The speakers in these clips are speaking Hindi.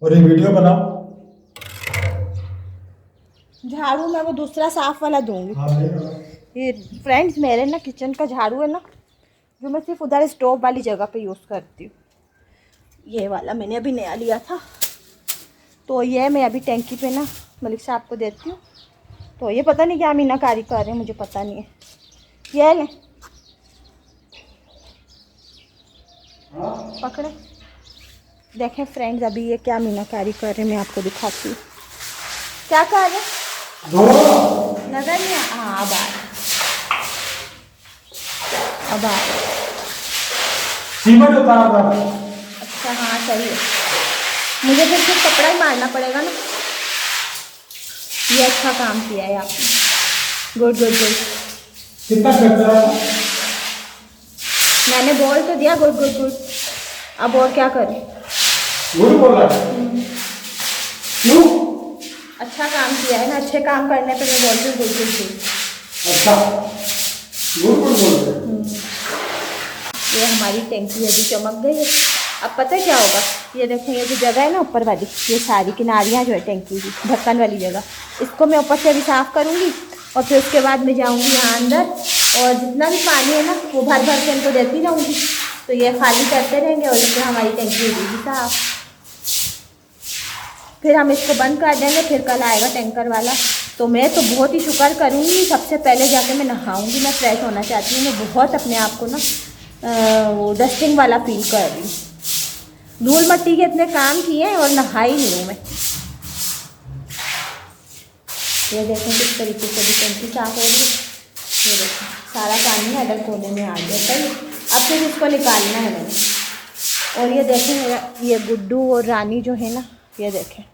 और एक वीडियो बनाओ। झाड़ू मैं वो दूसरा साफ वाला दूंगी। हाँ ये फ्रेंड्स मेरे ना किचन का झाड़ू है ना, जो मैं सिर्फ उधर स्टोव वाली जगह पे यूज़ करती हूँ। ये वाला मैंने अभी नया लिया था, तो ये मैं अभी टैंकी पे ना मलिक साहब को देती हूँ। तो ये पता नहीं क्या मीनाकारी कर रहे हैं, मुझे पता नहीं है। ये लें, पकड़े। देखें फ्रेंड्स, अभी ये क्या मीनाकारी कर रहे हैं, मैं आपको दिखाती हूँ। क्या कर रहे हैं? नजर नहीं हाँ, अब आ रहा, अब आ रहा। सीमेंट उतार दो। अच्छा हाँ सही है, मुझे फिर सिर्फ कपड़ा ही मारना पड़ेगा ना। ये अच्छा काम किया है आपने, गुड गुड गुड। कितना खर्चा है? मैंने बोल तो दिया गुड गुड गुड, अब और क्या करें। गुड बोल रहा है। क्यों? अच्छा काम किया है ना, अच्छे काम करने पे मैं बोलती हूँ गुड गुड गुड। अच्छा, गुड गुड बोल रहे हैं। ये हमारी टैंकी अभी चमक गई है। अब पता है क्या होगा, ये देखें, ये जो जगह है ना ऊपर वाली, ये सारी किनारियाँ जो है टैंकी की ढक्कन वाली जगह, इसको मैं ऊपर से अभी साफ़ करूँगी और फिर उसके बाद मैं जाऊँगी यहाँ अंदर और जितना भी पानी है ना वो भर भर के इनको देती रहूँगी। तो ये खाली करते रहेंगे और इससे हमारी टैंकी हो जाएगी साफ। फिर हम इसको बंद कर देंगे, फिर कल आएगा टैंकर वाला। तो मैं तो बहुत ही शुक्र करूँगी, सबसे पहले जाके मैं नहाऊँगी। मैं फ्रेश होना चाहती हूँ, मैं बहुत अपने आप को ना वो डस्टिंग वाला फील कर रही हूँ। धूल मट्टी के इतने काम किए हैं और नहाई नहीं हूँ मैं। ये देखें किस तरीके से भी टंकी साफ हो रही है। ये देखें सारा पानी अलग कोने में आ गया। सही, अब फिर इसको निकालना है मैंने। और ये देखें मेरा ये गुड्डू और रानी जो है ना, ये देखें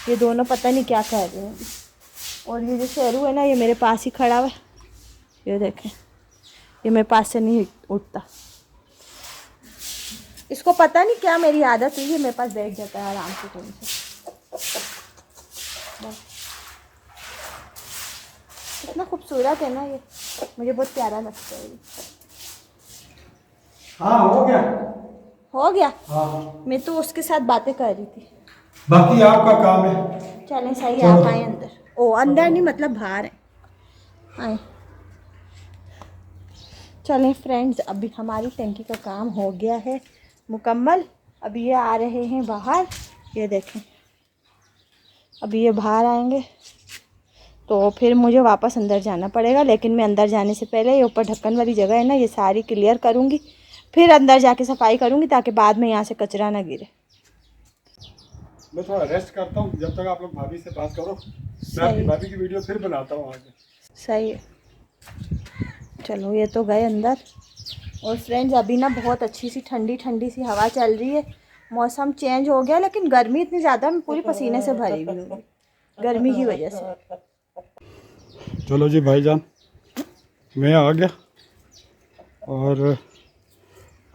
ये दोनों पता नहीं क्या कर रहे हैं। और ये जो शेरू है ना, ये मेरे पास ही खड़ा हुआ है। ये देखें, ये मेरे पास से नहीं उठता। इसको पता नहीं क्या मेरी आदत हुई है, मेरे पास बैठ जाता है आराम से तुम से। इतना खूबसूरत है ना ये, मुझे बहुत प्यारा लगता है ये। हाँ हो गया। हो गया। हाँ, मैं तो उसके साथ बातें कर रही थी। बाकी आपका काम है। चलें सही है, आप आए अंदर। ओ अंदर नहीं, मतलब बाहर है, आए। चलें फ्रेंड्स, अभी हमारी टंकी का काम हो गया है मुकम्मल। अभी ये आ रहे हैं बाहर, ये देखें अभी ये बाहर आएंगे तो फिर मुझे वापस अंदर जाना पड़ेगा। लेकिन मैं अंदर जाने से पहले ये ऊपर ढक्कन वाली जगह है ना, ये सारी क्लियर करूँगी, फिर अंदर जाके सफाई करूँगी ताकि बाद में यहाँ से कचरा ना गिरे। मैं थोड़ा रेस्ट करता हूँ, जब तक आप लोग भाभी से बात करो। मैं अपनी भाभी की वीडियो फिर बनाता हूँ आगे। सही है, चलो ये तो गए अंदर। और फ्रेंड्स अभी ना बहुत अच्छी सी ठंडी ठंडी सी हवा चल रही है। मौसम चेंज हो गया, लेकिन गर्मी इतनी ज़्यादा, मैं पूरी पसीने से भरी हुई हूँ गर्मी की वजह से। चलो जी भाईजान, मैं आ गया। और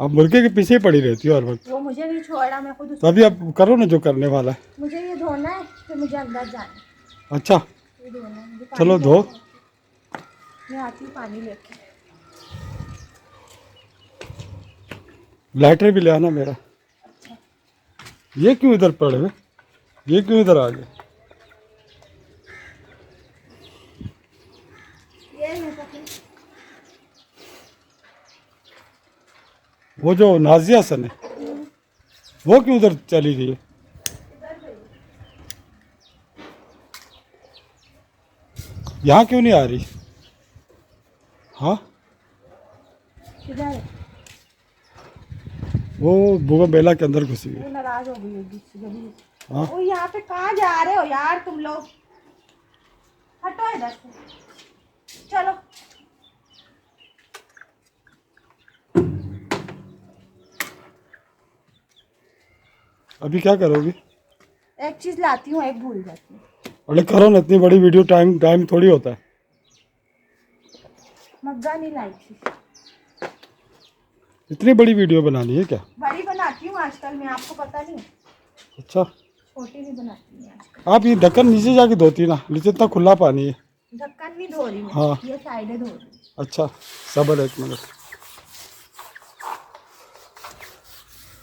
अब मुर्गे के पीछे ही पड़ी रहती है हर वक्त। वो मुझे नहीं छोड़ा, मैं खुद तो अभी अब करो ना जो करने वाला है। मुझे ये धोना है, फिर मुझे अंदर जाना है। अच्छा ये धोना है, मुझे पानी चलो धो। लेके आती हूँ। मैं आती हूँ पानी लेके। लाइटर भी ले आना मेरा। अच्छा ये क्यों इधर पड़े हुए, ये क्यों इधर आ गए? ये है पकड़। वो जो नाजिया सन है वो क्यों उधर चली गई है? यहाँ क्यों नहीं आ रही? हाँ किधर है? वो बुआ बेला के अंदर घुसी वो गई। नाराज हो गई होगी इससे। हाँ ओ यहाँ पे कहाँ जा रहे हो यार तुम लोग, हटो इधर से। चलो अभी क्या करोगी? एक चीज लाती हूँ, एक भूल जाती हूँ। अरे करो ना, इतनी बड़ी वीडियो टाइम टाइम थोड़ी होता है। मग्गा नहीं लाई थी। इतनी बड़ी वीडियो बनानी है क्या? बड़ी बनाती हूँ आजकल मैं, आपको पता नहीं। अच्छा छोटी नहीं बनाती मैं आजकल। आप ये ढक्कन नीचे जाके धोती ना, नीचे इतना खुला पानी है। ढक्कन नहीं धो रही मैं, हाँ। ये साइडें धो रही हूँ। अच्छा सबर एक मिनट।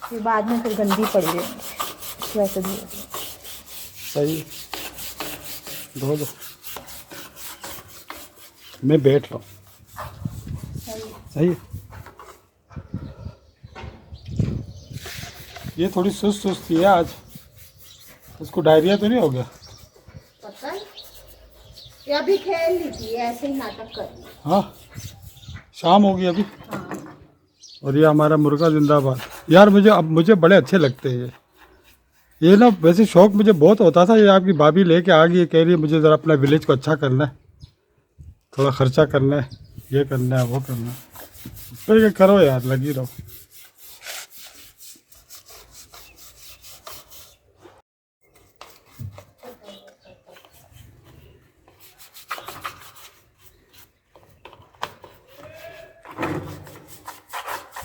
फिर बाद में फिर गंदी पड़ी रहेंगी। वैसे भी सही धो दो। मैं बैठ रहा हूँ। सही है। ये थोड़ी सुस्त सुस्ती है आज, उसको डायरिया तो नहीं हो गया? पता नहीं, ये अभी खेल ली थी, ऐसे ही नाटक कर रही। हाँ, शाम हो गई अभी। हाँ। और ये हमारा मुर्गा जिंदाबाद। यार मुझे बड़े अच्छे लगते हैं ये ना। वैसे शौक मुझे बहुत होता था, ये आपकी भाभी लेके आ गई, कह रही है मुझे ज़रा अपना विलेज को अच्छा करना है, थोड़ा खर्चा करना है, ये करना है वो करना है। तो ये करो यार, लगी रहो।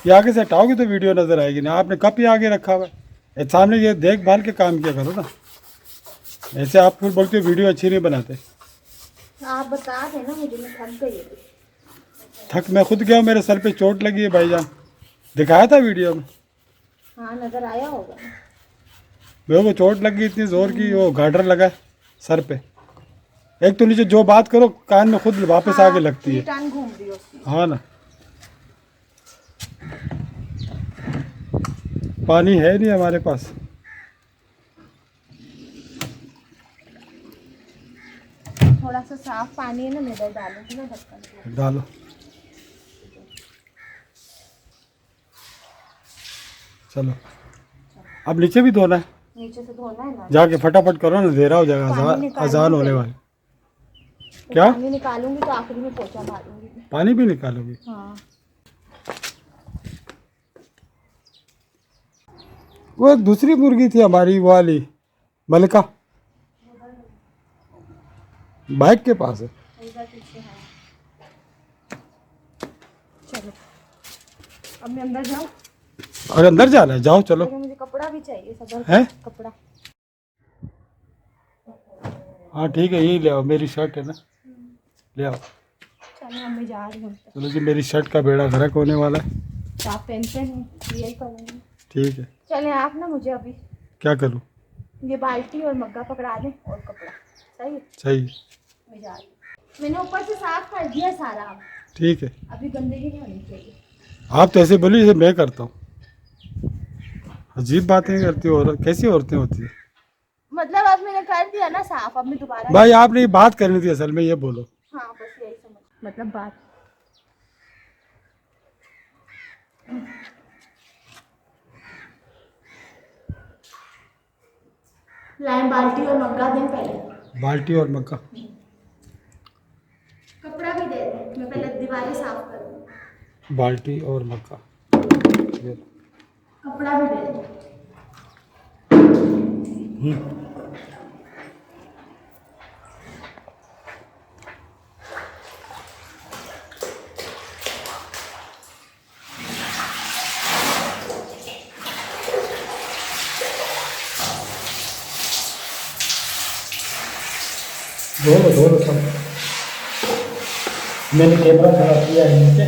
ये आगे से हटाओगे तो वीडियो नज़र आएगी ना। आपने कप ही आगे रखा हुआ है, सामने ये देखभाल के काम किया करो ना। ऐसे आप फिर बोलते हो वीडियो अच्छी नहीं बनाते। आप बता देना मुझे, मैं थक गई अभी। थक मैं खुद गया हूँ, मेरे सर पे चोट लगी है भाईजान, दिखाया था वीडियो में। हाँ नजर आया होगा। मेरे को चोट लगी इतनी ज़ोर की, वो गार्डर लगा है सर पे। एक तो नीचे जो बात करो कान में खुद वापस आके लगती है। टांग घूम रही है उसकी। हाँ ना, पानी है नहीं हमारे पास। थोड़ा सा साफ पानी है ना, मैं इधर डालूंगी ना ढक्कन। डालो। चलो अब नीचे भी धोना है। नीचे से धोना है ना, जाके फटाफट करो ना, अंधेरा हो जाएगा, अजान होने वाली। क्या पानी निकालूंगी तो आखिरी में पोछा मारूंगी। पानी भी निकालोगी? हाँ। वो एक दूसरी मुर्गी थी हमारी, वो वाली मलिका, बाइक के पास है। चलो अब मैं अंदर जाऊँ। और अंदर जाना है, जाओ चलो। मुझे कपड़ा भी चाहिए, सदर है कपड़ा। हाँ ठीक है, यही ले आओ, मेरी शर्ट है ना, ले आओ। चलो अब मैं जा रही हूँ। चलो जी, मेरी शर्ट का बेड़ा गर्क होने वाला है। तो आप टेंशन नहीं, यही करूँगी। ठीक है। चले आप ना, मुझे अभी क्या करूँ? ये बाल्टी और मग्गा पकड़ा दें और कपड़ा। सही है? सही। मैं जा रही हूँ। मैंने ऊपर से साफ कर दिया सारा, ठीक है। अभी गंदगी नहीं होनी चाहिए। आप तो ऐसे बोली जैसे मैं करता हूँ। अजीब बातें करती हो, और कैसी औरतें होती है? मतलब अब मैंने कर दिया ना साफ, अब मैं दोबारा। भाई आपने ये बात करनी थी असल में, ये बोलो। हाँ बस यही समझ, मतलब बात। लाइन बाल्टी और मग्गा दें पहले। बाल्टी और मग्गा, कपड़ा भी दे दें, मैं पहले दीवारें साफ करूँ। बाल्टी और मग्गा, कपड़ा भी दे दें। धो लो सब। मैंने कैमरा खराब किया है नीचे।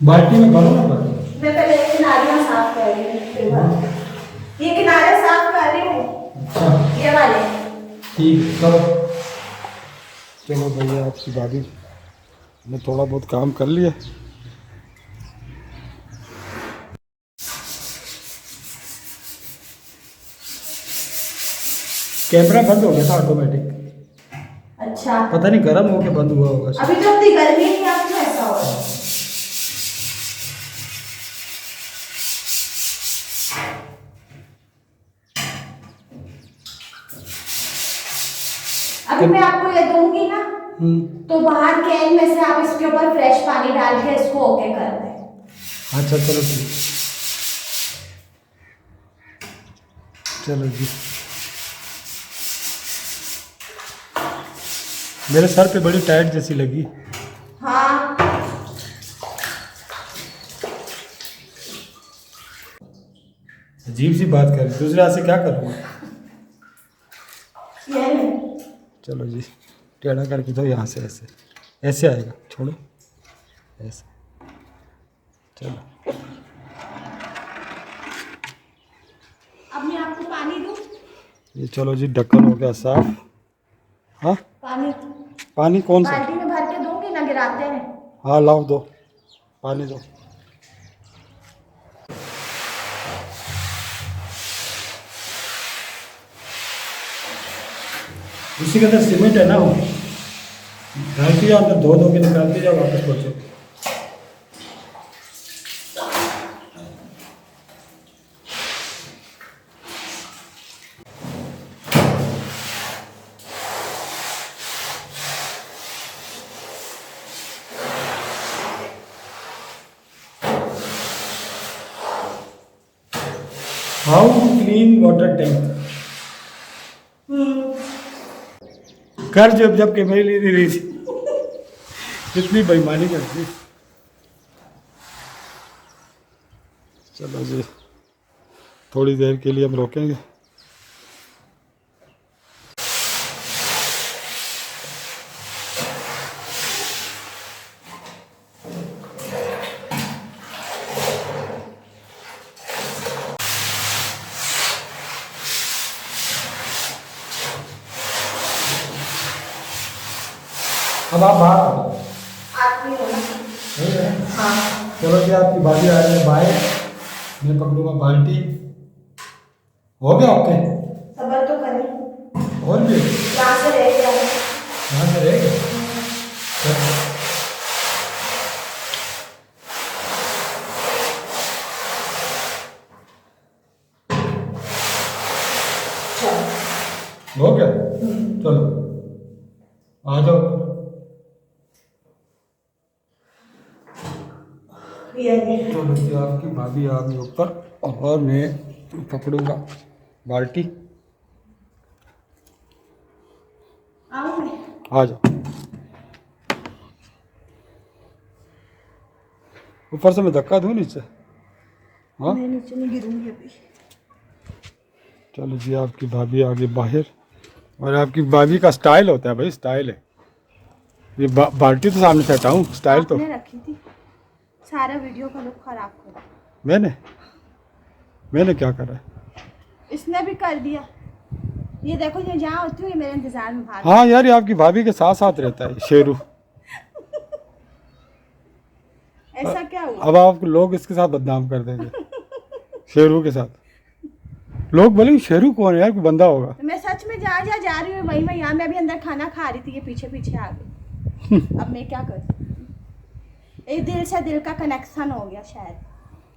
बाल्टी में भरो ना पानी। मैं पहले ये किनारियाँ साफ कर रही हूँ, ये किनारे साफ कर रही हूँ। अच्छा ये वाले। ठीक करो। चलो भैया, आपकी भाभी ने थोड़ा बहुत काम कर लिया। कैमरा बंद हो गया था ऑटोमेटिक। अच्छा, पता नहीं गर्म होके बंद हुआ होगा। अभी तो इतनी गर्मी नहीं, अब तो ऐसा हो रहा है। अभी मैं आपको ये दूंगी ना, तो बाहर कैन में से आप इसके ऊपर फ्रेश पानी डाल के इसको ओके कर दें। अच्छा चलो ठीक। चलो जी, मेरे सर पे बड़ी टाइट जैसी लगी। हाँ अजीब सी बात कर, दूसरे हाथ से क्या करूँगा। ये ले। चलो जी, टेढ़ा करके दो यहाँ से, ऐसे ऐसे आएगा, छोड़ो ऐसे। चलो अब मैं आपको पानी दूँ? ये चलो जी, ढक्कन हो गया साफ। हाँ पानी पानी कौन सा? बाल्टी में भर के दूंगी ना, गिराते हैं। हाँ लाओ, दो पानी दो। उसी के अंदर सीमेंट है ना, वो डालती जाओ अंदर, धो के निकालते जाओ, वापस पहुँचो। How to clean water tank. कर जब जब के मैं ले नहीं रही थी, कितनी बेईमानी करती। चलो जी, थोड़ी देर के लिए हम रोकेंगे। अब आप बाहर आ जाओ। आदमी हो ना? नहीं है? हाँ चलो जी, आपकी बारी आ रही है बाहर, मैं पकड़ूंगा बाल्टी। हो गया ओके? सबर तो करें, और भी यहाँ से रह गया। यहाँ से रहेगा। हो गया, चलो आ जाओ। ये ले। चलो जी, आपकी भाभी आ गई ऊपर और मैं पकड़ूंगा बाल्टी। आऊँ मैं? आ जाओ। ऊपर से मैं धक्का दूँ नीचे? हाँ मैं नीचे नहीं गिरूंगी अभी। चलो जी, आपकी भाभी आ गई बाहर। और आपकी भाभी का स्टाइल होता है भाई, स्टाइल है ये। बाल्टी तो सामने से हटाऊँ, स्टाइल तो आपने रखी थी, सारा वीडियो का लुक खराब करा। मैंने क्या करा है? इसने भी कर दिया। ये देखो, ये जहाँ होती हूँ ये मेरे इंतजार में भाग। हाँ यार, ये आपकी भाभी के साथ साथ रहता है शेरू। ऐसा क्या हुआ? अब आप लोग इसके साथ बदनाम कर देंगे, शेरू के साथ। लोग बोलेंगे शेरू कौन है यार, कोई बंदा होगा। तो मैं सच में जहाँ जहाँ जा रही हूँ वही मैं, यहाँ मैं अभी अंदर खाना खा रही थी, ये पीछे पीछे आ गई। अब मैं क्या कर सकती हूँ? एक दिल से दिल का कनेक्शन हो गया शायद।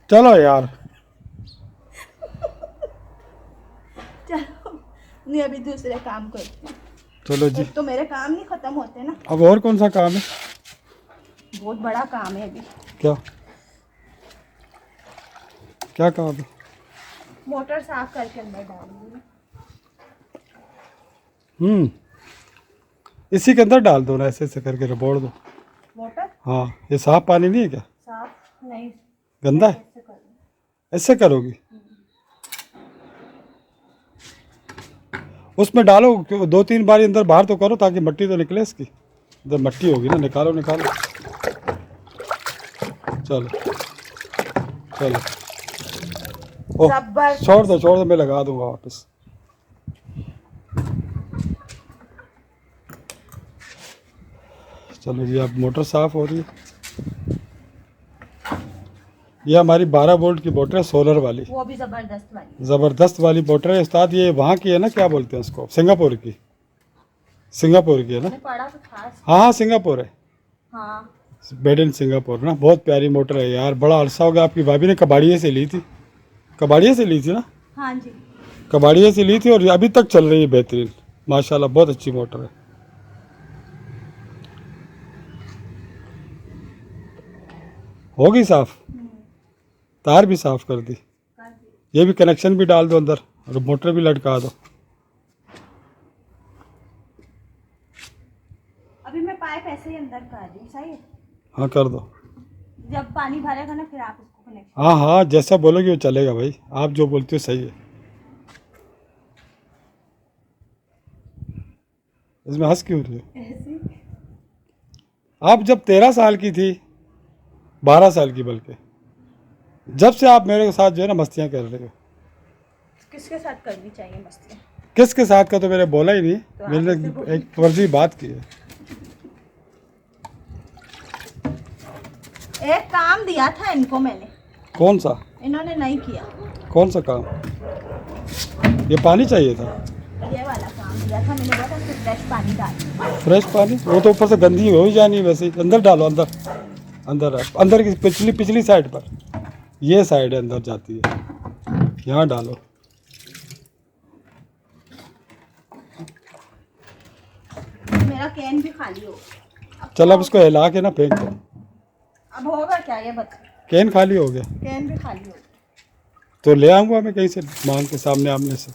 चलो यार, चलो मैं अभी दूसरे काम करती हूँ। चलो जी। एक तो मेरे काम नहीं खत्म होते ना। अब और कौन सा काम है? बहुत बड़ा काम है अभी। क्या क्या काम है? मोटर साफ करके अंदर डालूंगी। इसी के अंदर डाल दो ना, ऐसे ऐसे करके रबोड़ दो। मोटर हाँ, ये साफ पानी नहीं है क्या? साफ नहीं, गंदा है? ऐसे कर लूं। ऐसे करोगी? उसमें डालो, 2-3 बार अंदर बाहर तो करो ताकि मिट्टी तो निकले इसकी। इधर मिट्टी होगी ना, निकालो निकालो। चलो चलो। ओह, जबरदस्त। छोड़ दो, मैं लगा दूंगा वापस। चलो जी, अब मोटर साफ हो रही है। ये हमारी 12 वोल्ट की मोटर है, सोलर वाली, वो भी जबरदस्त वाली। ज़बरदस्त वाली मोटर है उस्ताद। ये वहाँ की है ना, क्या बोलते हैं उसको, सिंगापुर की है ना? मैंने पढ़ा तो खास। हाँ सिंगापुर है, हाँ मेड इन सिंगापुर ना। बहुत प्यारी मोटर है यार, बड़ा अरसा हो गया। आपकी भाभी ने कबाड़िए से ली थी, कबाड़िए से ली थी ना? हाँ जी। कबाड़िए से ली थी और अभी तक चल रही है बेहतरीन, माशाल्लाह। बहुत अच्छी मोटर है। होगी साफ, तार भी साफ कर दी। कर दी। ये भी कनेक्शन भी डाल दो अंदर, और मोटर भी लटका दो। अभी मैं पाइप ऐसे ही अंदर कर दी, सही है। हाँ कर दो। जब पानी भरेगा ना फिर आप इसको कनेक्ट। हाँ हाँ, जैसा बोलोगे वो चलेगा भाई, आप जो बोलते हो सही है। इसमें हंस क्यों रही हो? ऐसे आप जब 13 साल की थी, 12 साल की बल्कि, जब से आप मेरे साथ जो है ना मस्तियाँ कर रहे हो। किसके साथ करनी चाहिए मस्ती? किसके साथ का तो मैंने बोला ही नहीं, तो आप मैंने ऐसे बोल- एक फर्जी बात की है। एक काम दिया था इनको मैंने, कौन सा? इन्होंने नहीं किया। कौन सा काम? ये पानी चाहिए था, ये वाला काम दिया था मैंने, बोला था फिर फ्रेश पानी डाल। फ्रेश पानी। वो तो ऊपर से गंदी हो ही जानी है वैसे ही। अंदर डालो, अंदर अंदर अंदर की पिछली साइड पर, ये साइड है अंदर जाती है, यहाँ डालो। मेरा कैन भी खाली हो गया। चल अब इसको हिला के ना फेंक दो। अब होगा क्या ये बता? कैन खाली हो गया कैन भी खाली हो गया। तो ले आऊँगा मैं कहीं से मांग के, सामने आमने से।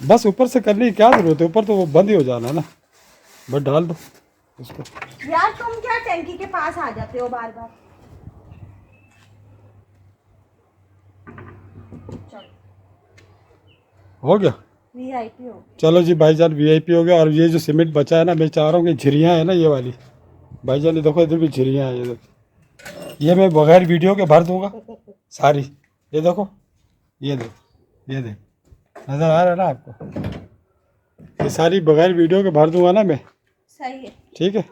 बस ऊपर से करने की क्या जरूरत है, ऊपर तो वो बंद ही हो जाना है ना, बस डाल दो उसको। यार तुम क्या टैंकी के पास आ जाते हो बार बार? चलो हो गया। वीआईपी हो। चलो जी भाईजान, वीआईपी हो गया। और ये जो सीमेंट बचा है ना, मैं चाह रहा हूँ कि झिरियाँ है ना ये वाली, भाईजान ये देखो इधर भी झिरियाँ हैं, ये देखो। ये मैं बगैर वीडियो के भर दूंगा सारी। ये देखो, ये देखो, ये देखो, नज़र आ रहा है ना आपको? ये सारी बगैर वीडियो के भर दूंगा ना मैं। सही है। ठीक है।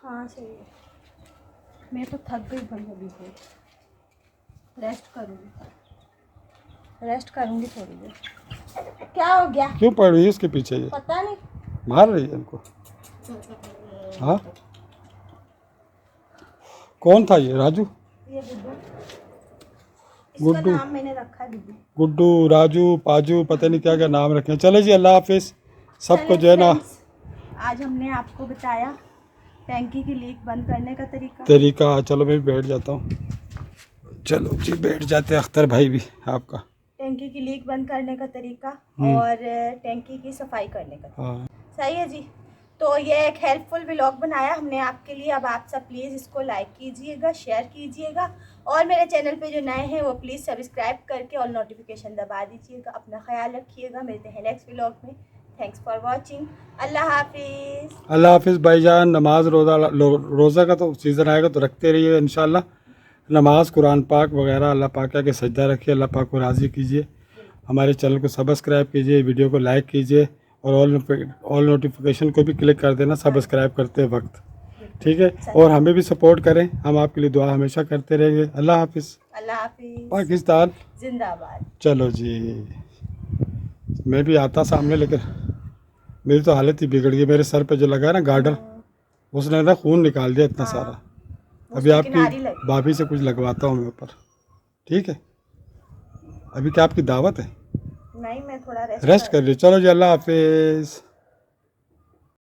हाँ सही है। मैं तो थक गई भाई, अभी से रेस्ट करूँगी थोड़ी देर। क्या हो गया? क्यों पड़ रही है उसके पीछे? ये पता नहीं, मार रही है इनको। हाँ, कौन था ये? राजू? ये गुड्डू, इसका गुड्डू। नाम मैंने रखा है गुड्डू। गुड्डू, राजू, पाजू, पता नहीं क्या क्या नाम रखे हैं। चलो जी, अल्लाह हाफिज़ सबको चलिए जो है ना। फ्रेंड्स, आज हमने आपको बताया टैंकी की लीक बंद करने का तरीका। चलो मैं भी बैठ जाता हूँ। चलो जी बैठ जाते हैं, अख्तर भाई भी आपका। टैंकी की लीक बंद करने का तरीका और टैंकी की सफाई करने का। हाँ सही है जी। तो ये एक हेल्पफुल व्लॉग बनाया हमने आपके लिए। अब आप सब प्लीज़ इसको लाइक कीजिएगा, शेयर कीजिएगा, और मेरे चैनल पे जो नए हैं वो प्लीज़ सब्सक्राइब करके और नोटिफिकेशन दबा दीजिएगा। अपना ख्याल रखिएगा, मिलते हैं नेक्स्ट व्लॉग में। Thanks for watching. अल्लाह हाफिज़। अल्लाह हाफिज़ भाईजान। नमाज रोज़ा का तो सीज़न आएगा तो रखते रहिए इंशाल्लाह। नमाज, कुरान पाक वगैरह अल्लाह पाक के सजदा रखिए, अल्लाह पाक को राज़ी कीजिए। हमारे चैनल को सब्सक्राइब कीजिए, वीडियो को लाइक कीजिए, और ऑल नोटिफिकेशन को भी क्लिक कर देना सब्सक्राइब करते वक्त। ठीक है, और हमें भी सपोर्ट करें, हम आपके लिए दुआ हमेशा करते रहेंगे। अल्लाह हाफिज़। अल्लाह हाफिज़। पाकिस्तान जिंदाबाद। चलो जी, मैं भी आता सामने, लेकिन मेरी तो हालत ही बिगड़ गई। मेरे सर पे जो लगा है ना गार्डर, उसने ना खून निकाल दिया इतना सारा। अभी उसकी किनारी आपकी लगी। भाभी से कुछ लगवाता हूँ मैं ऊपर। ठीक है, अभी क्या आपकी दावत है? नहीं, मैं थोड़ा रेस्ट कर रही। चलो जी, अल्लाह हाफिज़।